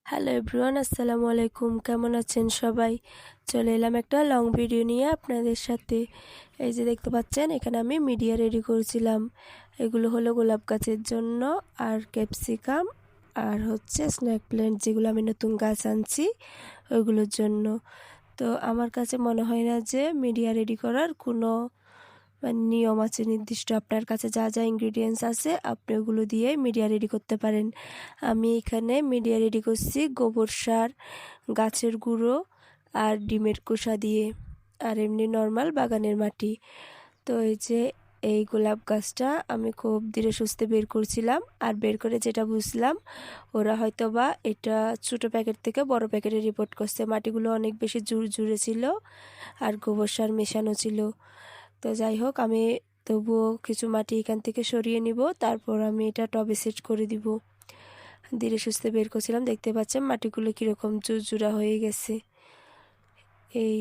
Hello everyone, আসসালামু আলাইকুম। কেমন আছেন সবাই? চলে এলাম একটা লং ভিডিও নিয়ে আপনাদের সাথে। এই যে দেখতে পাচ্ছেন, এখানে আমি মিডিয়া রেডি করছিলাম। এগুলো হলো গোলাপ গাছের জন্য, আর ক্যাপসিকাম, আর হচ্ছে স্নেক প্ল্যান্ট, যেগুলো আমি নতুন গাছ আনছি ওইগুলোর জন্য। তো আমার কাছে মনে হয় না যে মিডিয়া রেডি করার কোনো নিয়ম আছে নির্দিষ্ট। আপনার কাছে যা যা ইনগ্রিডিয়েন্টস আছে আপনি ওগুলো দিয়ে মিডিয়া রেডি করতে পারেন। আমি এখানে মিডিয়া রেডি করছি গোবর সার, গাছের গুঁড়ো আর ডিমের খোসা দিয়ে, আর এমনি নর্মাল বাগানের মাটি। তো এই যে এই গোলাপ গাছটা আমি খুব ধীরে সুস্থে বের করছিলাম, আর বের করে যেটা বুঝলাম, ওরা হয়তো বা এটা ছোটো প্যাকেট থেকে বড় প্যাকেটে রিপোর্ট করছে। মাটিগুলো অনেক বেশি জুড়ে ছিল আর গোবর সার মেশানো ছিল। তো যাই হোক, আমি তবুও কিছু মাটি এখান থেকে সরিয়ে নিব, তারপর আমি এটা টবে সেট করে দিব। ধীরে সুস্থে বের করছিলাম, দেখতে পাচ্ছেন মাটিগুলো কীরকম জুরজুরা হয়ে গেছে। এই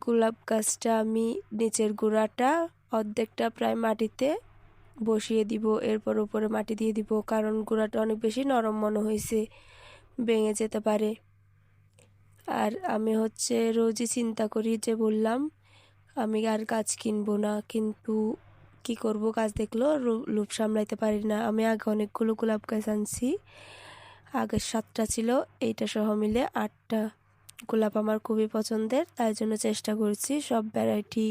গোলাপ গাছটা আমি নিচের গোড়াটা অর্ধেকটা প্রায় মাটিতে বসিয়ে দিব, এরপর উপরে মাটি দিয়ে দিব, কারণ গোড়াটা অনেক বেশি নরম মনে হয়েছে, ভেঙে যেতে পারে। আর আমি হচ্ছে রোজই চিন্তা করি যে বললাম আমি আর গাছ কিনবো না, কিন্তু কি করব, গাছ দেখলো লোভ সামলাইতে পারি না। আমি আগে অনেকগুলো গোলাপ গাছ আনছি, আগে 7টা ছিল, এইটা সহ মিলে 8টা। গোলাপ আমার খুবই পছন্দের, তাই জন্য চেষ্টা করছি সব ভ্যারাইটি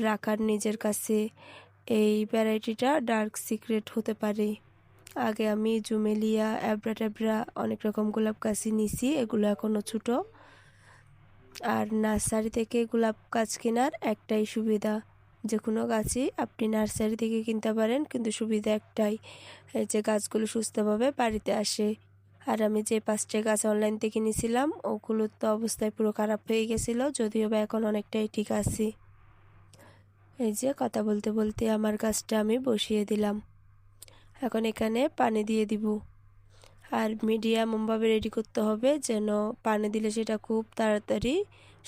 রাখার নিজের কাছে। এই ভ্যারাইটিটা ডার্ক সিক্রেট হতে পারে। আগে আমি জুমেলিয়া, অ্যাব্রা ট্যাব্রা অনেক রকম গোলাপ গাছই নিছি, এগুলো এখনও ছোটো। আর নার্সারি থেকে গোলাপ গাছ কেনার একটাই সুবিধা, যে কোনো গাছই আপনি নার্সারি থেকে কিনতে পারেন, কিন্তু সুবিধা একটাই, এই যে গাছগুলো সুস্থভাবে বাড়িতে আসে। আর আমি যে 5টা গাছ অনলাইন থেকে নিয়েছিলাম, ওগুলোর তো অবস্থায় পুরো খারাপ হয়ে গেছিলো, যদিও বা এখন অনেকটাই ঠিক আছে। এই যে কথা বলতে বলতে আমার গাছটা আমি বসিয়ে দিলাম, এখন এখানে পানি দিয়ে দিব। আর মিডিয়ামভাবে রেডি করতে হবে, যেন পানি দিলে সেটা খুব তাড়াতাড়ি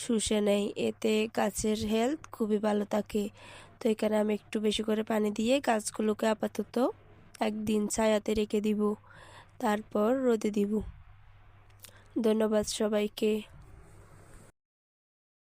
শুষে নেয়, এতে গাছের হেলথ খুবই ভালো থাকে। তো এখানে আমি একটু বেশি করে পানি দিয়ে গাছগুলোকে আপাতত একদিন ছায়াতে রেখে দিব, তারপর রোদে দিব। ধন্যবাদ সবাইকে।